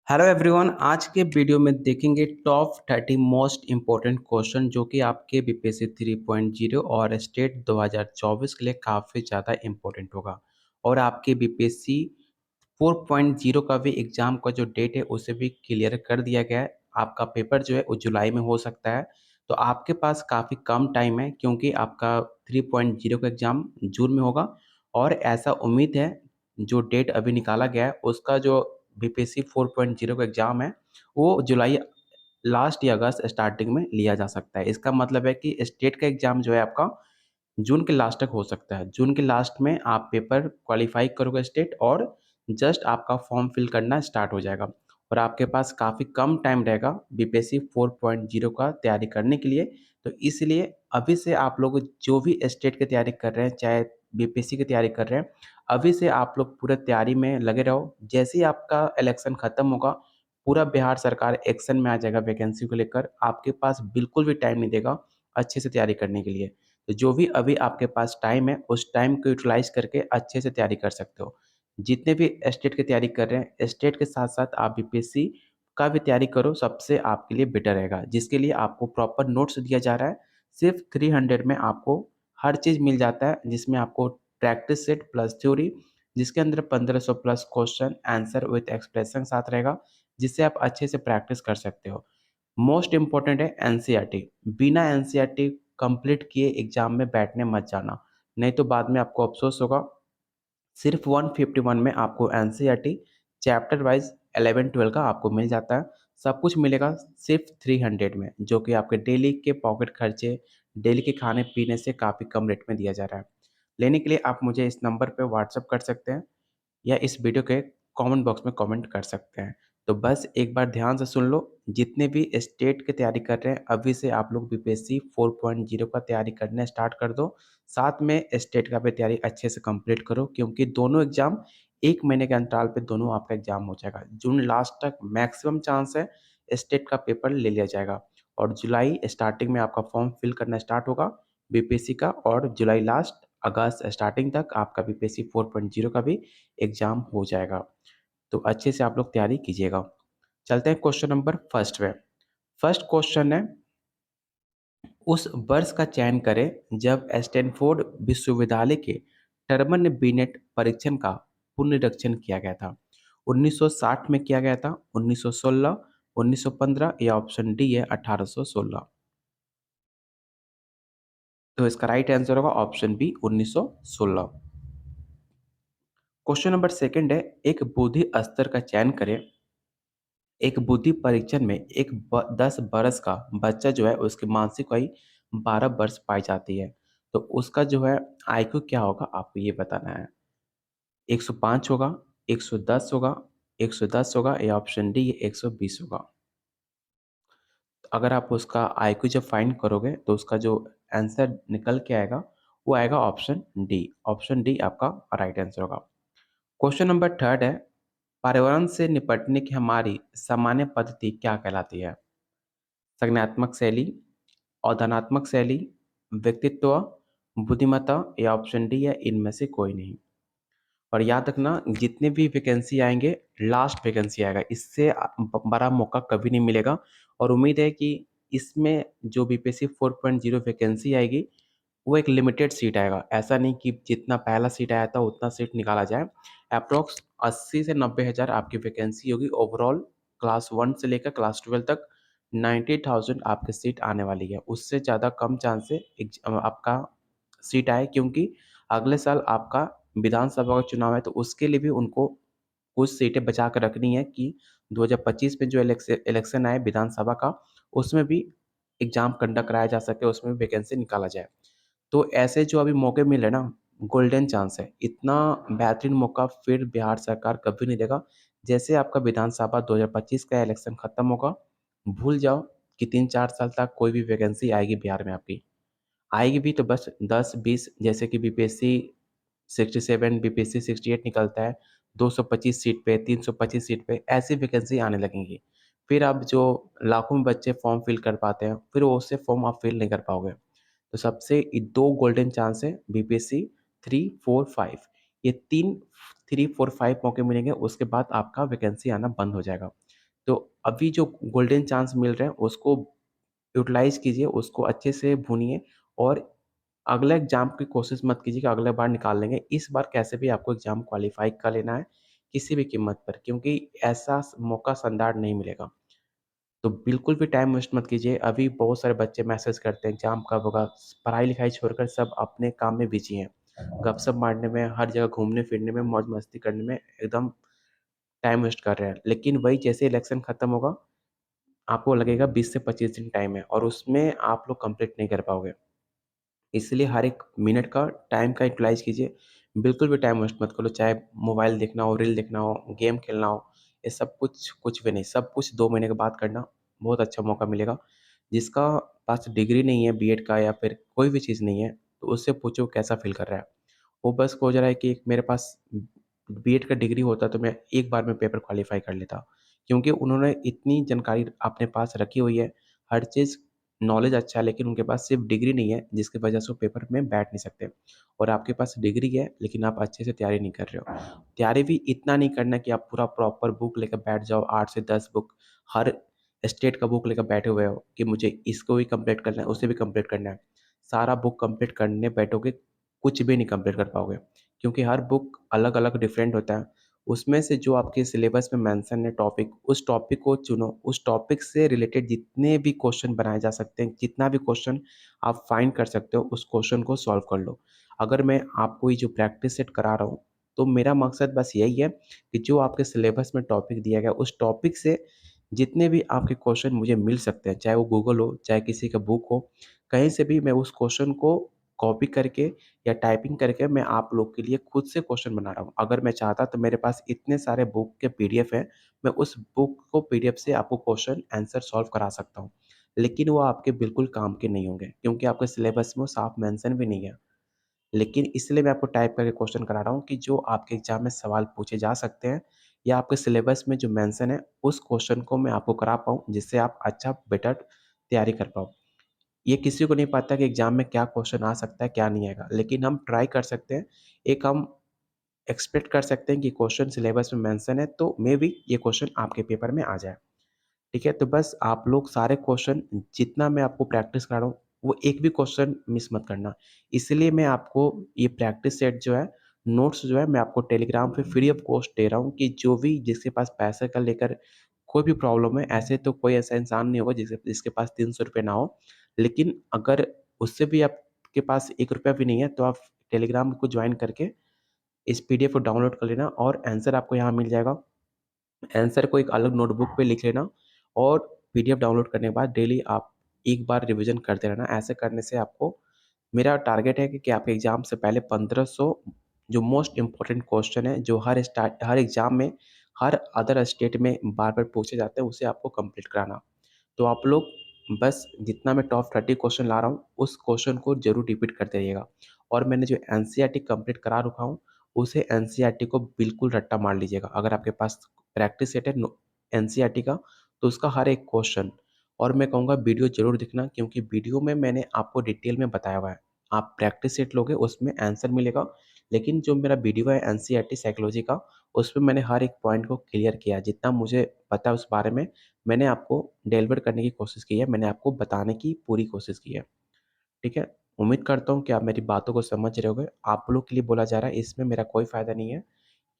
Hello everyone. आज के video में देखेंगे टॉप 30 मोस्ट इम्पोर्टेंट क्वेश्चन जो कि आपके बीपीएससी 3.0 और स्टेट 2024 के लिए काफ़ी ज़्यादा इम्पोर्टेंट होगा। और आपके बीपीएससी 4.0 का भी एग्ज़ाम का जो डेट है उसे भी क्लियर कर दिया गया है। आपका पेपर जो है वो जुलाई में हो सकता है, तो आपके पास काफ़ी कम टाइम है क्योंकि आपका 3.0 का एग्ज़ाम जून में होगा। और ऐसा उम्मीद है जो डेट अभी निकाला गया है उसका जो बीपीएससी 4.0 का एग्ज़ाम है वो जुलाई लास्ट या अगस्त स्टार्टिंग में लिया जा सकता है। इसका मतलब है कि स्टेट का एग्ज़ाम जो है आपका जून के लास्ट तक हो सकता है। जून के लास्ट में आप पेपर क्वालीफाई करोगे स्टेट और जस्ट आपका फॉर्म फिल करना स्टार्ट हो जाएगा। और आपके पास काफ़ी कम टाइम रहेगा बीपीएससी 4.0 का तैयारी करने के लिए। तो इसलिए अभी से आप लोग जो भी स्टेट की तैयारी कर रहे हैं, चाहे बीपीएससी की तैयारी कर रहे हैं, अभी से आप लोग पूरा तैयारी में लगे रहो। जैसे ही आपका इलेक्शन ख़त्म होगा, पूरा बिहार सरकार एक्शन में आ जाएगा वैकेंसी को लेकर। आपके पास बिल्कुल भी टाइम नहीं देगा अच्छे से तैयारी करने के लिए। तो जो भी अभी आपके पास टाइम है, उस टाइम को यूटिलाइज़ करके अच्छे से तैयारी कर सकते हो। जितने भी स्टेट की तैयारी कर रहे हैं, स्टेट के साथ-साथ आप बीपीएससी का भी तैयारी करो, सबसे आपके लिए बेटर रहेगा। जिसके लिए आपको प्रॉपर नोट्स दिया जा रहा है। सिर्फ़ 300 में आपको हर चीज़ मिल जाता है, जिसमें आपको प्रैक्टिस सेट प्लस थ्योरी, जिसके अंदर 1500 plus question answer with expression साथ रहेगा, जिससे आप अच्छे से प्रैक्टिस कर सकते हो। मोस्ट इम्पोर्टेंट है एनसीईआरटी। बिना एनसीईआरटी कंप्लीट किए एग्ज़ाम में बैठने मत जाना, नहीं तो बाद में आपको अफ़सोस होगा। सिर्फ 151 में आपको एनसीईआरटी चैप्टर वाइज़ 11-12 का आपको मिल जाता है। सब कुछ मिलेगा सिर्फ 300 में, जो कि आपके डेली के पॉकेट खर्चे, डेली के खाने-पीने से काफ़ी कम रेट में दिया जा रहा है। लेने के लिए आप मुझे इस नंबर पे व्हाट्सएप कर सकते हैं या इस वीडियो के कमेंट बॉक्स में कमेंट कर सकते हैं। तो बस एक बार ध्यान से सुन लो, जितने भी स्टेट की तैयारी कर रहे हैं, अभी से आप लोग बीपीएससी 4.0 का तैयारी करना स्टार्ट कर दो। साथ में स्टेट का भी तैयारी अच्छे से कंप्लीट करो क्योंकि दोनों एग्ज़ाम 1 महीने के अंतराल पे दोनों आपका एग्ज़ाम हो जाएगा। जून लास्ट तक मैक्सिमम चांस है स्टेट का पेपर ले लिया जाएगा और जुलाई स्टार्टिंग में आपका फॉर्म फिल करना स्टार्ट होगा बीपीएससी का, और जुलाई लास्ट अगस्त स्टार्टिंग तक आपका बीपीएससी 4.0 का भी एग्ज़ाम हो जाएगा। तो अच्छे से आप लोग तैयारी कीजिएगा। चलते हैं क्वेश्चन नंबर फर्स्ट पे। फर्स्ट क्वेश्चन है, उस वर्ष का चयन करें जब स्टैनफोर्ड विश्वविद्यालय के टर्मन बिनेट परीक्षण का पुनरीक्षण किया गया था। 1960 में किया गया था, 1916, 1915 या ऑप्शन डी है 1816। तो इसका राइट आंसर होगा option B 1916। Question number second है, एक बुद्धि स्तर का चयन करें। एक बुद्धि परीक्षण में 10 बरस का बच्चा जो है उसकी मानसिक आयु 12 वर्ष पाई जाती है। तो उसका जो है आईक्यू क्या होगा आपको ये बताना है। 105 होगा, 110 होगा, 110 होगा या ऑप्शन डी 120 होगा। अगर आप उसका आईक्यू जब फाइंड करोगे तो उसका जो आंसर निकल के आएगा वो आएगा ऑप्शन डी। ऑप्शन डी आपका राइट आंसर होगा। क्वेश्चन नंबर थर्ड है, पर्यावरण से निपटने की हमारी सामान्य पद्धति क्या कहलाती है। संज्ञानात्मक शैली, अवधारणात्मक शैली, व्यक्तित्व, बुद्धिमत्ता या ऑप्शन डी है इनमें से कोई नहीं। और याद रखना, जितने भी वैकेंसी आएंगे लास्ट वैकेंसी आएगा, इससे बड़ा मौका कभी नहीं मिलेगा। और उम्मीद है कि इसमें जो बीपीएससी 4.0 वैकेंसी आएगी वो एक लिमिटेड सीट आएगा। ऐसा नहीं कि जितना पहला सीट आया था उतना सीट निकाला जाए। अप्रॉक्स 80 से 90 हज़ार आपकी वैकेंसी होगी ओवरऑल। क्लास 1 से लेकर क्लास 12 तक 90,000 आपकी सीट आने वाली है। उससे ज़्यादा कम चांस है आपका सीट आए, क्योंकि अगले साल आपका विधानसभा का चुनाव है, तो उसके लिए भी उनको कुछ सीटें बचा कर रखनी है कि 2025 में जो इलेक्शन आए विधानसभा का, उसमें भी एग्ज़ाम कंडक्ट कराया जा सके, उसमें भी वैकेंसी निकाला जाए। तो ऐसे जो अभी मौके मिले ना, गोल्डन चांस है। इतना बेहतरीन मौका फिर बिहार सरकार कभी नहीं देगा। जैसे आपका विधानसभा 2025 का इलेक्शन खत्म होगा, भूल जाओ कि 3-4 साल तक कोई भी वैकेंसी आएगी बिहार में आपकी। आएगी भी तो बस 10-20, जैसे कि बीपीएससी 67, बीपीएससी 68 निकलता है, 225 सीट पे, 325 सीट पे, ऐसी वैकेंसी आने लगेंगी। फिर अब जो लाखों में बच्चे फॉर्म फिल कर पाते हैं, फिर वो उससे फॉर्म आप फिल नहीं कर पाओगे। तो सबसे 2 गोल्डन चांस है बीपीएससी 3, 4, 5, ये 3 3, 4, 5 मौके मिलेंगे, उसके बाद आपका वैकेंसी आना बंद हो जाएगा। तो अभी जो गोल्डन चांस मिल रहे हैं उसको यूटिलाइज़ कीजिए, उसको अच्छे से भूनिए और अगले एग्ज़ाम की कोशिश मत कीजिए कि अगले बार निकाल लेंगे। इस बार कैसे भी आपको एग्ज़ाम क्वालीफ़ाई कर लेना है, किसी भी कीमत पर, क्योंकि ऐसा मौका संदार नहीं मिलेगा। तो बिल्कुल भी टाइम वेस्ट मत कीजिए। अभी बहुत सारे बच्चे मैसेज करते हैं एग्ज़ाम कब होगा? पढ़ाई-लिखाई छोड़कर सब अपने काम में बिज़ी हैं। गपशप मारने में, हर जगह घूमने-फिरने में, मौज-मस्ती करने में एकदम टाइम वेस्ट कर रहे हैं। लेकिन वही जैसे इलेक्शन खत्म होगा, आपको लगेगा 20 से 25 दिन टाइम है और उसमें आप लोग कंप्लीट नहीं कर पाओगे। इसलिए हर एक मिनट का टाइम का यूटिलाइज़ कीजिए। बिल्कुल भी टाइम वेस्ट मत करो, चाहे मोबाइल देखना हो, रील देखना हो, गेम खेलना हो, ये सब कुछ कुछ भी नहीं। सब कुछ 2 महीने के बाद करना, बहुत अच्छा मौका मिलेगा। जिसका पास डिग्री नहीं है बीएड का या फिर कोई भी चीज़ नहीं है, तो उससे पूछो कैसा फ़ील कर रहा है। वो बस खोज रहा है कि मेरे पास बीएड का डिग्री होता तो मैं एक बार में पेपर क्वालीफ़ाई कर लेता। क्योंकि उन्होंने इतनी जानकारी अपने पास रखी हुई है, हर चीज़ नॉलेज अच्छा है, लेकिन उनके पास सिर्फ़ डिग्री नहीं है, जिसकी वजह से वो पेपर में बैठ नहीं सकते। और आपके पास डिग्री है, लेकिन आप अच्छे से तैयारी नहीं कर रहे हो। तैयारी भी इतना नहीं करना कि आप पूरा प्रॉपर बुक लेकर बैठ जाओ, 8 से 10 बुक, हर स्टेट का बुक लेकर बैठे हुए हो कि मुझे इसको भी कंप्लीट करना है, उसे भी कंप्लीट करना है। सारा बुक कंप्लीट करने बैठोगे, कुछ भी नहीं कंप्लीट कर पाओगे, क्योंकि हर बुक अलग-अलग डिफरेंट होता है। उसमें से जो आपके सिलेबस में मेंशन है टॉपिक, उस टॉपिक को चुनो। उस टॉपिक से रिलेटेड जितने भी क्वेश्चन बनाए जा सकते हैं, जितना भी क्वेश्चन आप फाइंड कर सकते हो, उस क्वेश्चन को सॉल्व कर लो। अगर मैं आपको ये जो प्रैक्टिस सेट करा रहा हूँ, तो मेरा मकसद बस यही है कि जो आपके सिलेबस में टॉपिक दिया गया है, उस टॉपिक से जितने भी आपके क्वेश्चन मुझे मिल सकते हैं, चाहे वो गूगल हो, चाहे किसी का बुक हो, कहीं से भी मैं उस क्वेश्चन को कॉपी करके या टाइपिंग करके मैं आप लोग के लिए खुद से क्वेश्चन बना रहा हूँ। अगर मैं चाहता तो मेरे पास इतने सारे बुक के पीडीएफ हैं, मैं उस बुक को पीडीएफ से आपको क्वेश्चन आंसर सॉल्व करा सकता हूँ। लेकिन वो आपके बिल्कुल काम के नहीं होंगे, क्योंकि आपके सिलेबस में वो साफ मेंशन भी नहीं है। लेकिन इसलिए मैं आपको टाइप करके क्वेश्चन करा रहा हूँ कि जो आपके एग्ज़ाम में सवाल पूछे जा सकते हैं या आपके सिलेबस में जो मेंशन है, उस क्वेश्चन को मैं आपको करा पाऊँ, जिससे आप अच्छा बेटर तैयारी कर पाओ। ये किसी को नहीं पता कि एग्ज़ाम में क्या क्वेश्चन आ सकता है, क्या नहीं आएगा। लेकिन हम ट्राई कर सकते हैं, एक हम एक्सपेक्ट कर सकते हैं कि क्वेश्चन सिलेबस में मेंशन है, तो मेबी ये क्वेश्चन आपके पेपर में आ जाए। ठीक है? तो बस आप लोग सारे क्वेश्चन जितना मैं आपको प्रैक्टिस करा रहा हूँ, वो एक भी क्वेश्चन मिस मत करना। इसलिए मैं आपको ये प्रैक्टिस सेट जो है, नोट्स जो है, मैं आपको टेलीग्राम पे फ्री ऑफ कॉस्ट दे रहा हूँ कि जो भी जिसके पास पैसे का लेकर कोई भी प्रॉब्लम है, ऐसे तो कोई ऐसा इंसान नहीं होगा जिसके पास ₹300 ना हो। लेकिन अगर उससे भी आपके पास ₹1 भी नहीं है, तो आप टेलीग्राम को जॉइन करके इस पीडीएफ को डाउनलोड कर लेना और आंसर आपको यहाँ मिल जाएगा। आंसर को एक अलग नोटबुक पे लिख लेना और पीडीएफ डाउनलोड करने के बाद डेली आप एक बार रिवीजन करते रहना। ऐसे करने से आपको मेरा टारगेट है कि आपके एग्ज़ाम से पहले 1500 जो मोस्ट इम्पोर्टेंट क्वेश्चन है, जो हर एग्ज़ाम में, हर अदर स्टेट में बार-बार पूछे जाते हैं, उसे आपको कंप्लीट कराना। तो आप लोग बस जितना मैं टॉप 30 क्वेश्चन ला रहा हूँ, उस क्वेश्चन को ज़रूर रिपीट करते रहिएगा। और मैंने जो एनसीईआरटी कंप्लीट करा रखा हूँ, उसे एनसीईआरटी को बिल्कुल रट्टा मार लीजिएगा। अगर आपके पास प्रैक्टिस सेट है एनसीईआरटी का, तो उसका हर एक क्वेश्चन, और मैं कहूँगा वीडियो ज़रूर देखना, क्योंकि वीडियो में मैंने आपको डिटेल में बताया हुआ है। आप प्रैक्टिस सेट लोगे, उसमें आंसर मिलेगा, लेकिन जो मेरा वीडियो है एनसीईआरटी साइकोलॉजी का, उसमें मैंने हर एक पॉइंट को क्लियर किया है। जितना मुझे पता है उस बारे में, मैंने आपको डिलीवर करने की कोशिश की है, मैंने आपको बताने की पूरी कोशिश की है, ठीक है? उम्मीद करता हूँ कि आप मेरी बातों को समझ रहे होंगे। आप लोग के लिए बोला जा रहा है, इसमें मेरा कोई फ़ायदा नहीं है,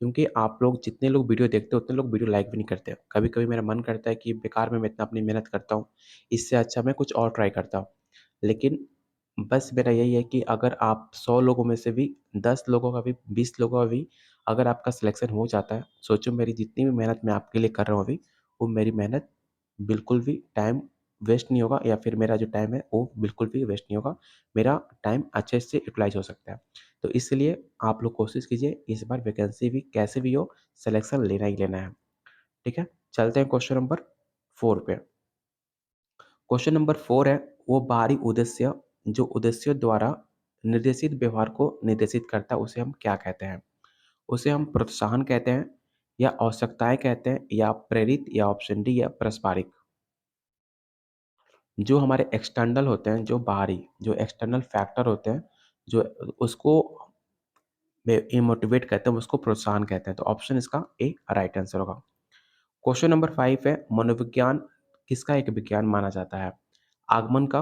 क्योंकि आप लोग जितने लोग वीडियो देखते हो, उतने लोग वीडियो लाइक भी नहीं करते। कभी-कभी मेरा मन करता है कि बेकार में मैं इतना अपनी मेहनत करता हूँ, इससे अच्छा मैं कुछ और ट्राई करता। लेकिन बस मेरा यही है कि अगर आप 100 लोगों में से भी 10 लोगों का भी, 20 लोगों का भी अगर आपका सिलेक्शन हो जाता है, सोचो मेरी जितनी भी मेहनत मैं आपके लिए कर रहा हूँ अभी, वो मेरी मेहनत बिल्कुल भी टाइम वेस्ट नहीं होगा, या फिर मेरा जो टाइम है वो बिल्कुल भी वेस्ट नहीं होगा। मेरा टाइम अच्छे से यूटिलाइज़ हो सकता है। तो इसलिए आप लोग कोशिश कीजिए, इस बार वैकेंसी भी कैसे भी हो, सिलेक्शन लेना ही लेना है। ठीक है? चलते हैं क्वेश्चन नंबर 4 पे। क्वेश्चन नंबर 4 है, वो बाहरी उद्देश्य जो उद्देश्यों द्वारा निर्देशित व्यवहार को निर्देशित करता है, उसे हम क्या कहते हैं? उसे हम प्रोत्साहन कहते हैं, या आवश्यकताएँ कहते हैं, या प्रेरित, या ऑप्शन डी या पारस्परिक। जो हमारे एक्सटर्नल होते हैं, जो बाहरी, जो एक्सटर्नल फैक्टर होते हैं, जो उसको मोटिवेट कहते हैं, उसको प्रोत्साहन कहते हैं। तो ऑप्शन इसका ए राइट आंसर होगा। क्वेश्चन नंबर 5 है, मनोविज्ञान किसका एक विज्ञान माना जाता है? आगमन का,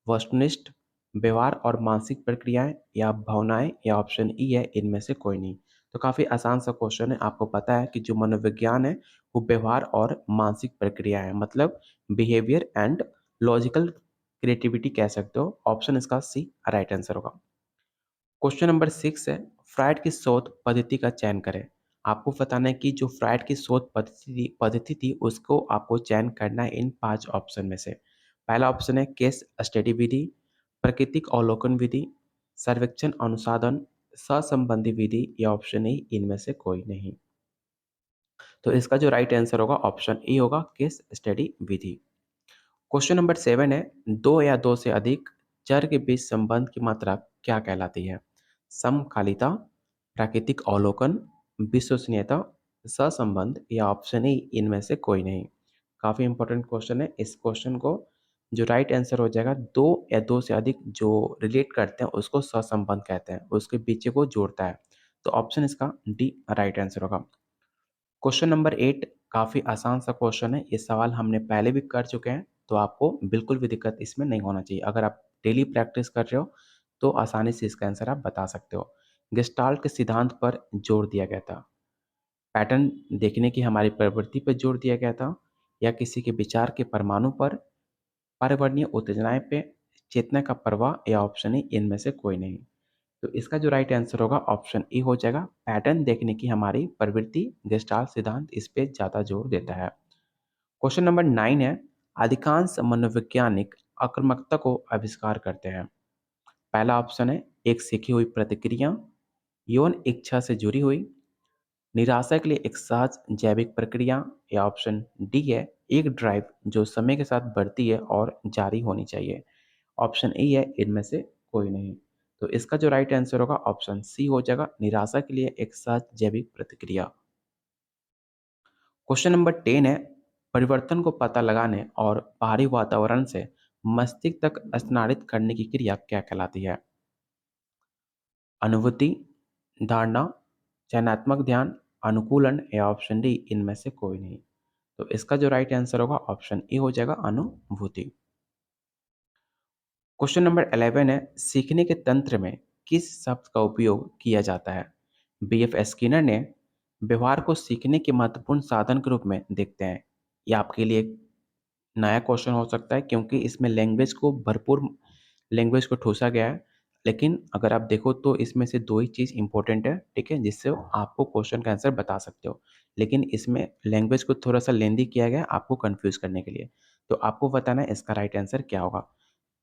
वस्तुनिष्ठ, व्यवहार और मानसिक प्रक्रियाएँ या भावनाएँ या ऑप्शन ई है इनमें से कोई नहीं। तो काफ़ी आसान सा क्वेश्चन है, आपको पता है कि जो मनोविज्ञान है वो व्यवहार और मानसिक प्रक्रिया है, मतलब बिहेवियर एंड लॉजिकल क्रिएटिविटी कह सकते हो। ऑप्शन इसका सी राइट आंसर होगा। क्वेश्चन नंबर 6 है, फ्राइड की शोध पद्धति का चयन करें। आपको बताना है कि जो फ्राइड की शोध पद्धति थी उसको आपको चयन करना है इन 5 ऑप्शन में से। पहला ऑप्शन है केस स्टडी विधि, प्राकृतिक अवलोकन विधि, सर्वेक्षण अनुसाधन, सहसंबंधी विधि या ऑप्शन ई इनमें से कोई नहीं। तो इसका जो राइट आंसर होगा ऑप्शन ई होगा, केस स्टडी विधि। क्वेश्चन नंबर 7 है, 2 या 2 से अधिक चर के बीच संबंध की मात्रा क्या कहलाती है? समकालिता, प्राकृतिक अवलोकन, विश्वसनीयता, सहसंबंध या ऑप्शन ई इनमें से कोई नहीं। काफ़ी इंपॉर्टेंट क्वेश्चन है। इस क्वेश्चन को जो राइट आंसर हो जाएगा, 2 या 2 से अधिक जो रिलेट करते हैं उसको सहसंबंध कहते हैं, उसके पीछे को जोड़ता है। तो ऑप्शन इसका डी राइट आंसर होगा। क्वेश्चन नंबर 8 काफ़ी आसान सा क्वेश्चन है। ये सवाल हमने पहले भी कर चुके हैं, तो आपको बिल्कुल भी दिक्कत इसमें नहीं होना चाहिए। अगर आप डेली प्रैक्टिस कर रहे हो, तो आसानी से इसका आंसर आप बता सकते हो। गेस्टाल्ट के सिद्धांत पर जोर दिया गया था। पैटर्न देखने की हमारी प्रवृत्ति पर जोर दिया गया था या किसी के विचार के परमाणु पर, पर्यावरणीय उत्तेजनाएँ पे, चेतना का प्रवाह या ऑप्शन ई इनमें से कोई नहीं। तो इसका जो राइट आंसर होगा ऑप्शन ई हो जाएगा। पैटर्न देखने की हमारी प्रवृत्ति, गेस्टाल्ट सिद्धांत इस पे ज़्यादा जोर देता है। क्वेश्चन नंबर 9 है, अधिकांश मनोवैज्ञानिक आक्रामकता को आविष्कार करते हैं। पहला ऑप्शन है एक सीखी हुई प्रतिक्रिया, यौन इच्छा से जुड़ी हुई, निराशा के लिए एक सहज जैविक प्रक्रिया या ऑप्शन डी है एक ड्राइव जो समय के साथ बढ़ती है और जारी होनी चाहिए। ऑप्शन ए है इनमें से कोई नहीं। तो इसका जो राइट आंसर होगा ऑप्शन सी हो जाएगा, निराशा के लिए एक सहज जैविक प्रतिक्रिया। क्वेश्चन नंबर 10 है, परिवर्तन को पता लगाने और बाहरी वातावरण से मस्तिष्क तक स्थानांतरित करने की क्रिया क्या कहलाती है? अनुभूति, धारणा, चयनात्मक ध्यान, अनुकूलन या ऑप्शन डी इनमें से कोई नहीं। तो इसका जो राइट आंसर होगा ऑप्शन ए हो जाएगा, अनुभूति। क्वेश्चन नंबर 11 है, सीखने के तंत्र में किस शब्द का उपयोग किया जाता है? बीएफ स्किनर ने व्यवहार को सीखने के महत्वपूर्ण साधन के रूप में देखते हैं। ये आपके लिए एक नया क्वेश्चन हो सकता है क्योंकि इसमें लैंग्वेज को ठूँसा गया है। लेकिन अगर आप देखो तो इसमें से 2 ही चीज़ इम्पोर्टेंट है, ठीक है? जिससे आपको क्वेश्चन का आंसर बता सकते हो। लेकिन इसमें लैंग्वेज को थोड़ा-सा लेंदी किया गया है आपको कन्फ्यूज़ करने के लिए। तो आपको बताना है इसका राइट आंसर क्या होगा।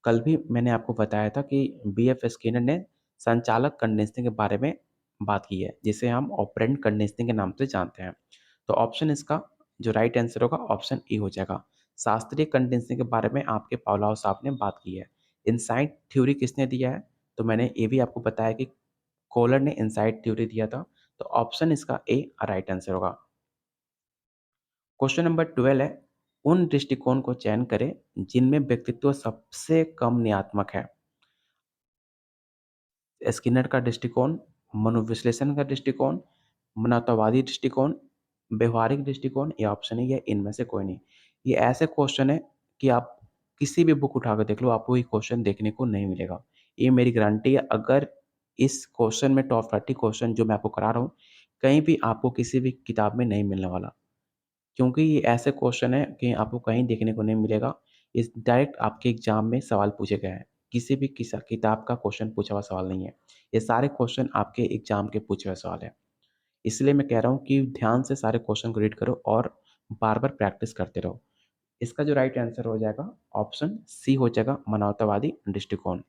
कल भी मैंने आपको बताया था कि बीएफ स्किनर ने संचालक कंडेंसिंग के बारे में बात की है, जिसे हम ऑपरेंट कंडेंसिंग के नाम से जानते हैं। तो ऑप्शन इसका जो राइट आंसर होगा ऑप्शन ई हो जाएगा। शास्त्रीय कंडेंसिंग के बारे में आपके पावलोव साहब ने बात की है। इनसाइट थ्योरी किसने दिया है? तो मैंने ये भी आपको बताया कि कोहलर ने इनसाइट थ्योरी दिया था। तो ऑप्शन इसका ए राइट आंसर होगा। क्वेश्चन नंबर 12 है, उन दृष्टिकोण को चयन करें जिनमें व्यक्तित्व सबसे कम नियात्मक है। स्किनर का दृष्टिकोण, मनोविश्लेषण का दृष्टिकोण, मानवतावादी दृष्टिकोण, व्यवहारिक दृष्टिकोण या ऑप्शन है ये इनमें से कोई नहीं। ये ऐसे क्वेश्चन है कि आप किसी भी बुक उठा के देख लो, आपको ये क्वेश्चन देखने को नहीं मिलेगा। ये मेरी गारंटी है। अगर इस क्वेश्चन में टॉप 30 क्वेश्चन जो मैं आपको करा रहा हूँ, कहीं भी आपको किसी भी किताब में नहीं मिलने वाला। क्योंकि ये ऐसे क्वेश्चन है कि आपको कहीं देखने को नहीं मिलेगा। इस डायरेक्ट आपके एग्ज़ाम में सवाल पूछे गए हैं। किसी भी किताब का क्वेश्चन पूछा हुआ सवाल नहीं है। ये सारे क्वेश्चन आपके एग्ज़ाम के पूछे हुए सवाल हैं। इसलिए मैं कह रहा हूँ कि ध्यान से सारे क्वेश्चन को रीड करो और बार-बार प्रैक्टिस करते रहो। इसका जो राइट आंसर हो जाएगा ऑप्शन सी हो जाएगा, मानवतावादी दृष्टिकोण।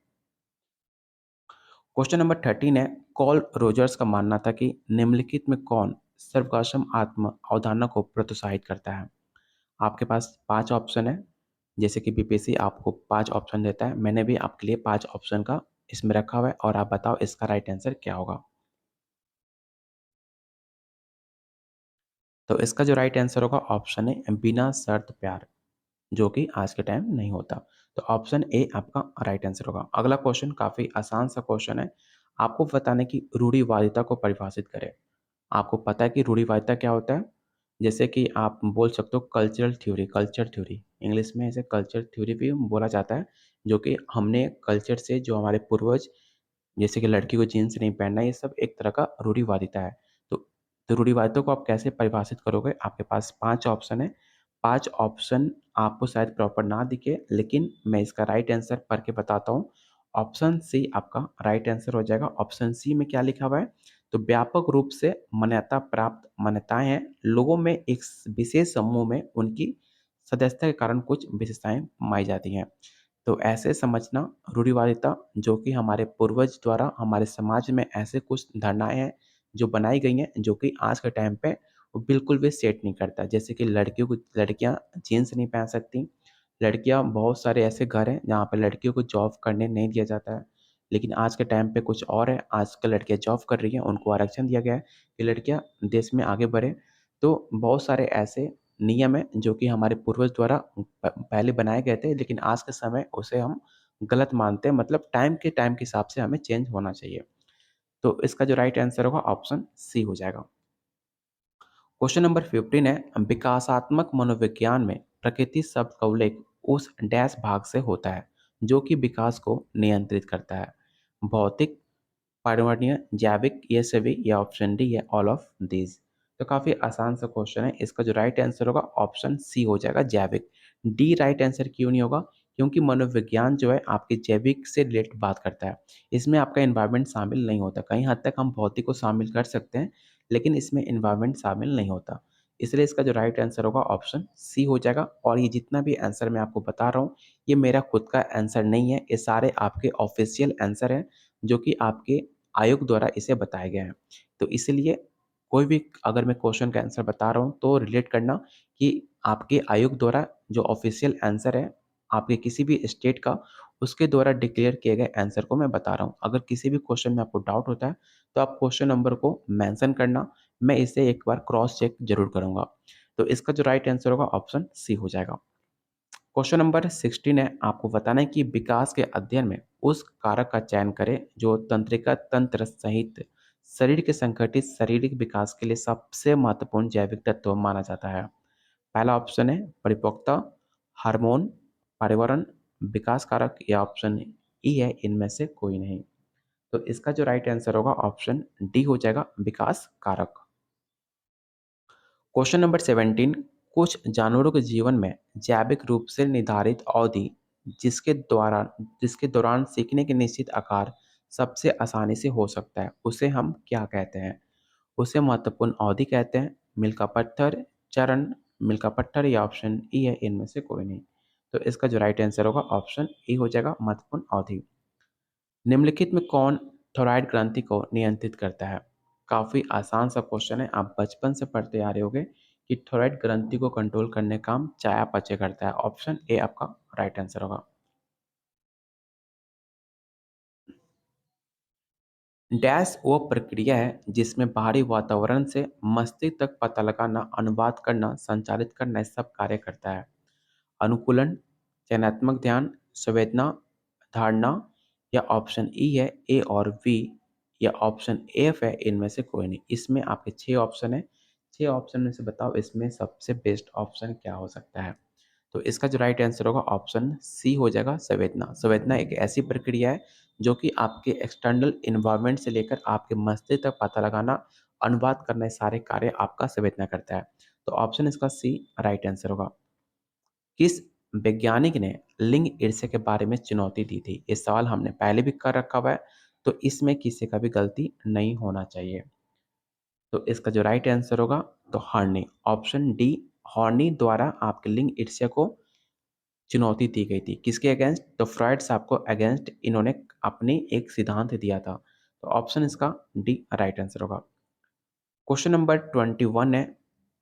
क्वेश्चन नंबर 13 है, कार्ल रोजर्स का मानना था कि निम्नलिखित में कौन सर्वगात्म आत्म अवधारणा को प्रोत्साहित करता है? आपके पास 5 ऑप्शन है, जैसे कि बीपीएससी आपको 5 ऑप्शन देता है, मैंने भी आपके लिए 5 ऑप्शन का इसमें रखा हुआ है और आप बताओ इसका राइट आंसर क्या होगा? तो इसका जो राइट आंसर होगा ऑप्शन है बिना शर्त प्यार, जो कि आज के टाइम नहीं होता। तो ऑप्शन ए आपका राइट आंसर होगा। अगला क्वेश्चन काफ़ी आसान सा क्वेश्चन है। आपको बताना है कि रूढ़िवादिता को परिभाषित करें। आपको पता है कि रूढ़िवादिता क्या होता है? जैसे कि आप बोल सकते हो कल्चर थ्योरी, इंग्लिश में इसे कल्चर थ्योरी भी बोला जाता है, जो कि हमने कल्चर से जो हमारे पूर्वज, जैसे कि लड़की को जीन्स नहीं पहनना, ये सब एक तरह का रूढ़िवादिता है। तो रूढ़िवादिता को आप कैसे परिभाषित करोगे? आपके पास 5 ऑप्शन है, 5 ऑप्शन आपको शायद प्रॉपर ना दिखे, लेकिन मैं इसका राइट आंसर पढ़ के बताता हूँ। ऑप्शन सी आपका राइट आंसर हो जाएगा। ऑप्शन सी में क्या लिखा हुआ है? तो व्यापक रूप से मान्यता प्राप्त मान्यताएँ हैं, लोगों में एक विशेष समूह में उनकी सदस्यता के कारण कुछ विशेषताएँ पाई जाती हैं। तो ऐसे समझना रूढ़िवादिता, जो कि हमारे पूर्वज द्वारा हमारे समाज में ऐसे कुछ धारणाएँ हैं, जो बनाई गई हैं, जो कि आज के टाइम पे वो बिल्कुल भी सेट नहीं करता। जैसे कि लड़कियाँ जीन्स नहीं पहन सकती, लड़कियाँ, बहुत सारे ऐसे घर हैं जहाँ पे लड़कियों को जॉब करने नहीं दिया जाता है। लेकिन आज के टाइम पे कुछ और है, आजकल लड़कियाँ जॉब कर रही हैं, उनको आरक्षण दिया गया है कि लड़कियाँ देश में आगे बढ़ें। तो बहुत सारे ऐसे नियम हैं जो कि हमारे पूर्वज द्वारा पहले बनाए गए थे, लेकिन आज के समय उसे हम गलत मानते हैं, मतलब टाइम के हिसाब से हमें चेंज होना चाहिए। तो इसका जो राइट आंसर होगा ऑप्शन सी हो जाएगा। क्वेश्चन नंबर 15 है, विकासात्मक मनोविज्ञान में प्रकृति शब्द का उल्लेख उस डैश भाग से होता है जो कि विकास को नियंत्रित करता है? भौतिक, पर्यावरणीय, जैविक, ये सभी, या ऑप्शन डी है ऑल ऑफ दीज? तो काफ़ी आसान सा क्वेश्चन है। इसका जो राइट आंसर होगा ऑप्शन सी हो जाएगा, जैविक। डी राइट आंसर क्यों नहीं होगा? क्योंकि मनोविज्ञान जो है आपके जैविक से रिलेटेड बात करता है। इसमें आपका एनवायरनमेंट शामिल नहीं होता। कहीं हद तक हम भौतिक को शामिल कर सकते हैं, लेकिन इसमें एनवायरनमेंट शामिल नहीं होता। इसलिए इसका जो राइट आंसर होगा ऑप्शन सी हो जाएगा। और ये जितना भी आंसर मैं आपको बता रहा हूँ, ये मेरा खुद का आंसर नहीं है, ये सारे आपके ऑफिशियल आंसर हैं, जो कि आपके आयोग द्वारा इसे बताए गए हैं। तो इसलिए कोई भी अगर मैं क्वेश्चन का आंसर बता रहा हूँ, तो रिलेट करना कि आपके आयोग द्वारा जो ऑफिशियल आंसर है, आपके किसी भी स्टेट का, उसके द्वारा डिक्लेयर किए गए आंसर को मैं बता रहा हूँ। अगर किसी भी क्वेश्चन में आपको डाउट होता है, तो आप क्वेश्चन नंबर को मेंशन करना, मैं इसे एक बार क्रॉस चेक ज़रूर करूँगा। तो इसका जो राइट आंसर होगा ऑप्शन सी हो जाएगा। क्वेश्चन नंबर 16 है, आपको बताना है कि विकास के अध्ययन में उस कारक का चयन करें जो तंत्रिका तंत्र सहित शरीर के संगठित शारीरिक विकास के लिए सबसे महत्वपूर्ण जैविक तत्व माना जाता है। पहला ऑप्शन है परिपक्वता, हार्मोन, पर्यावरण, विकास कारक, या ऑप्शन ई है इनमें से कोई नहीं। तो इसका जो राइट आंसर होगा ऑप्शन डी हो जाएगा, विकास कारक। क्वेश्चन नंबर 17, कुछ जानवरों के जीवन में जैविक रूप से निर्धारित अवधि जिसके द्वारा जिसके दौरान सीखने के निश्चित आकार सबसे आसानी से हो सकता है, उसे हम क्या कहते हैं? उसे महत्वपूर्ण अवधि कहते हैं, मील का पत्थर, चरण, मील का पत्थर, या ऑप्शन ई है इनमें से कोई नहीं। तो इसका जो राइट आंसर होगा ऑप्शन ई हो जाएगा, महत्वपूर्ण अवधि। निम्नलिखित में कौन थोराइड ग्रंथि को नियंत्रित करता है? काफ़ी आसान सा क्वेश्चन है, आप बचपन से पढ़ते आ रहे होगे कि थोराइड ग्रंथि को कंट्रोल करने का काम चयापचय करता है। ऑप्शन ए आपका राइट आंसर होगा। डैश वो प्रक्रिया है जिसमें बाहरी वातावरण से मस्तिष्क तक पता लगाना, अनुवाद करना, संचालित करना, ये सब कार्य करता है। अनुकूलन, चयनात्मक ध्यान, संवेदना, धारणा, या ऑप्शन ई है ए और बी, या ऑप्शन एफ है इनमें से कोई नहीं। इसमें आपके 6 ऑप्शन है, 6 ऑप्शन में से बताओ इसमें सबसे बेस्ट ऑप्शन क्या हो सकता है? तो इसका जो राइट आंसर होगा ऑप्शन सी हो जाएगा, संवेदना। संवेदना एक ऐसी प्रक्रिया है जो कि आपके एक्सटर्नल एनवायरनमेंट से लेकर आपके मस्तिष्क तक पता लगाना, अनुवाद करना, ये सारे कार्य आपका संवेदना करता है। तो ऑप्शन इसका सी राइट आंसर होगा। किस वैज्ञानिक ने लिंग ईर्ष्या के बारे में चुनौती दी थी? ये सवाल हमने पहले भी कर रखा हुआ है, तो इसमें किसी का भी गलती नहीं होना चाहिए। तो इसका जो राइट आंसर होगा, तो हॉर्नी, ऑप्शन डी, हॉर्नी द्वारा आपके लिंग ईर्ष्या को चुनौती दी गई थी। किसके अगेंस्ट? तो फ्रॉइड साहब को अगेंस्ट इन्होंने अपनी एक सिद्धांत दिया था। तो ऑप्शन इसका डी राइट आंसर होगा। क्वेश्चन नंबर 21 है,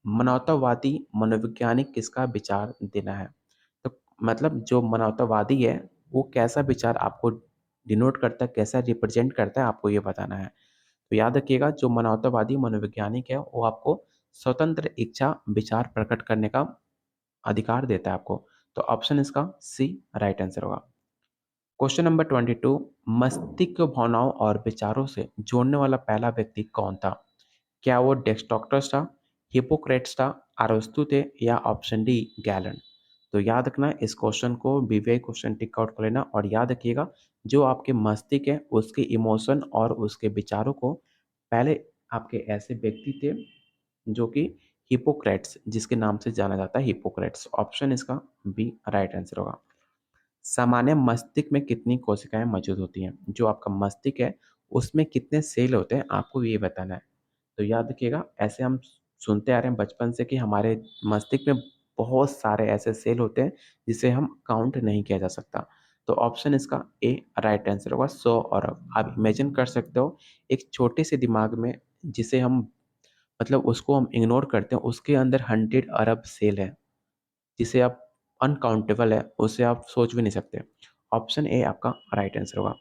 मानवतावादी मनोवैज्ञानिक किसका विचार देना है? तो मतलब जो मानवतावादी है, वो कैसा विचार आपको डिनोट करता है, कैसा रिप्रेजेंट करता है, आपको ये बताना है। तो याद रखिएगा, जो मानवतावादी मनोवैज्ञानिक है, वो आपको स्वतंत्र इच्छा विचार प्रकट करने का अधिकार देता है आपको। तो ऑप्शन इसका सी राइट आंसर होगा। क्वेश्चन नंबर 22, मस्तिष्क को भावनाओं और विचारों से जोड़ने वाला पहला व्यक्ति कौन था? क्या वो डेक्सटोक्टस था, हिप्पोक्रेट्स था, अरस्तु थे या ऑप्शन डी गैलन। तो याद रखना इस क्वेश्चन को वीवीआई क्वेश्चन टिक आउट कर लेना और याद रखिएगा जो आपके मस्तिष्क है उसके इमोशन और उसके विचारों को पहले आपके ऐसे व्यक्ति थे जो कि हिपोक्रेट्स जिसके नाम से जाना जाता है हिपोक्रेट्स। ऑप्शन इसका बी राइट आंसर होगा। सामान्य मस्तिष्क में कितनी कोशिकाएं मौजूद होती हैं? जो आपका मस्तिष्क है उसमें कितने सेल होते हैं आपको ये बताना है। तो याद रखिएगा ऐसे हम सुनते आ रहे हैं बचपन से कि हमारे मस्तिष्क में बहुत सारे ऐसे सेल होते हैं जिसे हम काउंट नहीं किया जा सकता। तो ऑप्शन इसका ए राइट आंसर होगा 100 अरब। आप इमेजिन कर सकते हो एक छोटे से दिमाग में जिसे हम मतलब उसको हम इग्नोर करते हैं उसके अंदर 100 अरब सेल है जिसे आप अनकाउंटेबल है उसे आप सोच भी नहीं सकते। ऑप्शन ए आपका राइट आंसर होगा।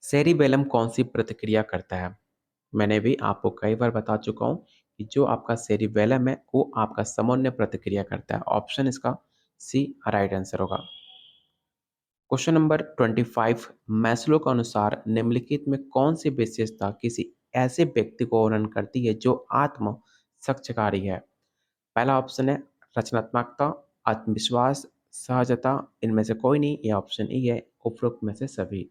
सेरिबेलम कौन सी प्रतिक्रिया करता है? मैंने भी आपको कई बार बता चुका हूँ कि जो आपका सेरिबेलम है वो आपका समन्वय प्रतिक्रिया करता है। ऑप्शन इसका सी राइट आंसर होगा। क्वेश्चन नंबर 25 मैस्लो के अनुसार निम्नलिखित में कौन सी विशेषता किसी ऐसे व्यक्ति को वर्णन करती है जो आत्म साक्षात्कारी है? पहला ऑप्शन है रचनात्मकता, आत्मविश्वास, सहजता, इनमें से कोई नहीं। ये ऑप्शन ई है उपरोक्त में से सभी।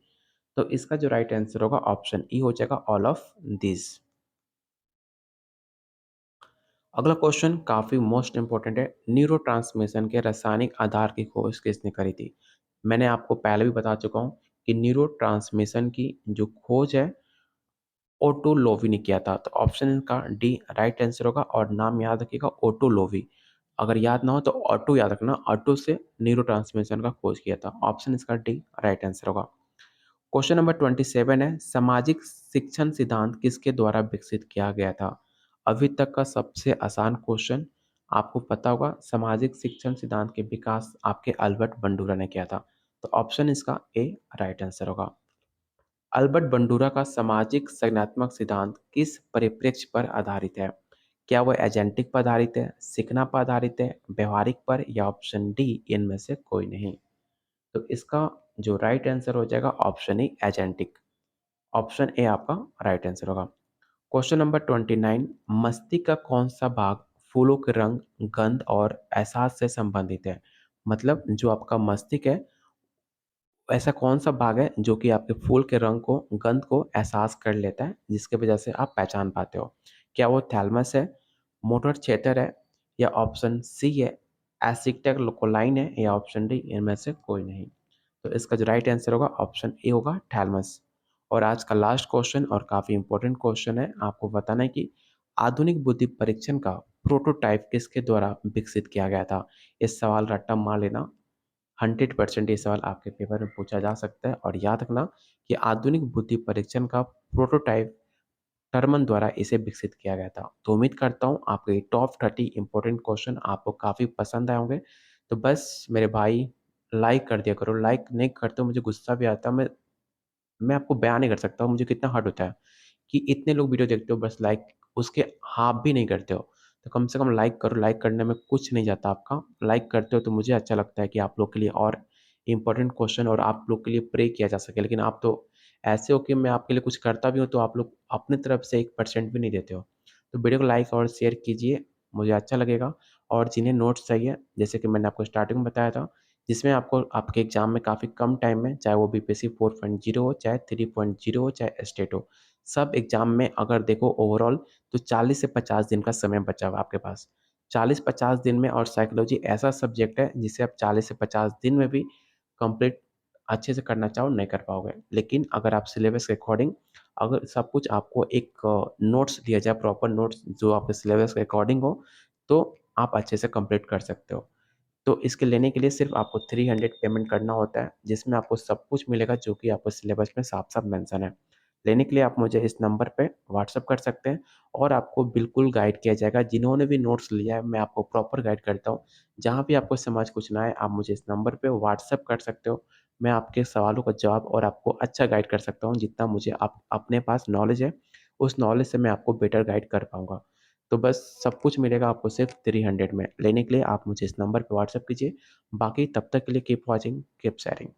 तो इसका जो राइट आंसर होगा ऑप्शन ई हो जाएगा ऑल ऑफ दिस। अगला क्वेश्चन काफ़ी मोस्ट इंपॉर्टेंट है। न्यूरोट्रांसमिशन के रासायनिक आधार की खोज किसने करी थी? मैंने आपको पहले भी बता चुका हूँ कि न्यूरोट्रांसमिशन की जो खोज है ओटो लोवी ने किया था। तो ऑप्शन का डी राइट आंसर होगा और नाम याद रखिएगा ओटो लोवी। अगर याद ना हो तो ऑटो याद रखना, ऑटो से न्यूरोट्रांसमिशन का खोज किया था। ऑप्शन इसका डी राइट आंसर होगा। क्वेश्चन नंबर 27 है सामाजिक शिक्षण सिद्धांत किसके द्वारा विकसित किया गया था? अभी तक का सबसे आसान क्वेश्चन आपको पता होगा। सामाजिक शिक्षण सिद्धांत के विकास आपके अल्बर्ट बंडूरा ने किया था। तो ऑप्शन इसका ए राइट आंसर होगा। अल्बर्ट बंडूरा का सामाजिक संज्ञानात्मक सिद्धांत किस परिप्रेक्ष्य पर आधारित है? क्या वह एजेंटिक पर आधारित है, सीखना पर आधारित है, व्यवहारिक पर, या ऑप्शन डी इनमें से कोई नहीं? तो इसका जो राइट आंसर हो जाएगा option E agentic. Option A आपका राइट आंसर होगा। क्वेश्चन नंबर 29 मस्तिष्क का कौन सा भाग फूलों के रंग, गंध और एहसास से संबंधित है? मतलब जो आपका मस्तिष्क है ऐसा कौन सा भाग है जो कि आपके फूल के रंग को, गंध को एहसास कर लेता है जिसकी वजह से आप पहचान पाते हो? क्या वो थैलेमस है, मोटर क्षेत्र है, या ऑप्शन सी है एसिटाइलकोलाइन है, या ऑप्शन डी इनमें से कोई नहीं? तो इसका जो राइट आंसर होगा ऑप्शन ए होगा थैलेमस। और आज का लास्ट क्वेश्चन और काफ़ी इंपॉर्टेंट क्वेश्चन है, आपको बताना है कि आधुनिक बुद्धि परीक्षण का प्रोटोटाइप किसके द्वारा विकसित किया गया था? इस सवाल रट्टा मार लेना, 100% ये सवाल आपके पेपर में पूछा जा सकता है। और याद रखना कि आधुनिक बुद्धि परीक्षण का प्रोटोटाइप टर्मन द्वारा इसे विकसित किया गया था। तो उम्मीद करता हूँ आपके ये टॉप 30 इंपॉर्टेंट क्वेश्चन आपको काफ़ी पसंद आए होंगे। तो बस मेरे भाई लाइक कर दिया करो, लाइक नहीं करते हो मुझे गुस्सा भी आता है। मैं आपको बयान नहीं कर सकता हूँ मुझे कितना हर्ट होता है कि इतने लोग वीडियो देखते हो बस लाइक उसके हाफ भी नहीं करते हो। तो कम से कम लाइक करो, लाइक करने में कुछ नहीं जाता आपका। लाइक करते हो तो मुझे अच्छा लगता है कि आप लोग के लिए और इम्पोर्टेंट क्वेश्चन और आप लोग के लिए प्रे किया जा सके। लेकिन आप तो ऐसे हो कि मैं आपके लिए कुछ करता भी हूँ तो आप लोग अपनी तरफ से 1% भी नहीं देते हो। तो वीडियो को लाइक और शेयर कीजिए, मुझे अच्छा लगेगा। और जिन्हें नोट्स चाहिए जैसे कि मैंने आपको स्टार्टिंग में बताया था जिसमें आपको आपके एग्जाम में काफ़ी कम टाइम में, चाहे वो बीपीएससी 4.0 हो, चाहे 3.0 हो, चाहे स्टेट हो, सब एग्जाम में अगर देखो ओवरऑल तो 40 से 50 दिन का समय बचा हुआ है आपके पास। 40-50 दिन में, और साइकोलॉजी ऐसा सब्जेक्ट है जिसे आप 40 से 50 दिन में भी कंप्लीट अच्छे से करना चाहो नहीं कर पाओगे। लेकिन अगर आप सिलेबस के अकॉर्डिंग अगर सब कुछ आपको एक नोट्स दिया जाए, प्रॉपर नोट्स जो आपके सिलेबस के अकॉर्डिंग हो, तो आप अच्छे से कंप्लीट कर सकते हो। तो इसके लेने के लिए सिर्फ आपको 300 पेमेंट करना होता है जिसमें आपको सब कुछ मिलेगा जो कि आपको सिलेबस में साफ-साफ मेंशन है। लेने के लिए आप मुझे इस नंबर पे व्हाट्सएप कर सकते हैं और आपको बिल्कुल गाइड किया जाएगा। जिन्होंने भी नोट्स लिया है मैं आपको प्रॉपर गाइड करता हूँ। जहाँ भी आपको समझ कुछ ना आए आप मुझे इस नंबर पे व्हाट्सएप कर सकते हो। मैं आपके सवालों का जवाब और आपको अच्छा गाइड कर सकता हूँ जितना मुझे आप अपने पास नॉलेज है, उस नॉलेज से मैं आपको बेटर गाइड कर पाऊँगा। तो बस सब कुछ मिलेगा आपको सिर्फ 300 में। लेने के लिए आप मुझे इस नंबर पे व्हाट्सएप कीजिए। बाकी तब तक के लिए कीप वॉचिंग, कीप शेयरिंग।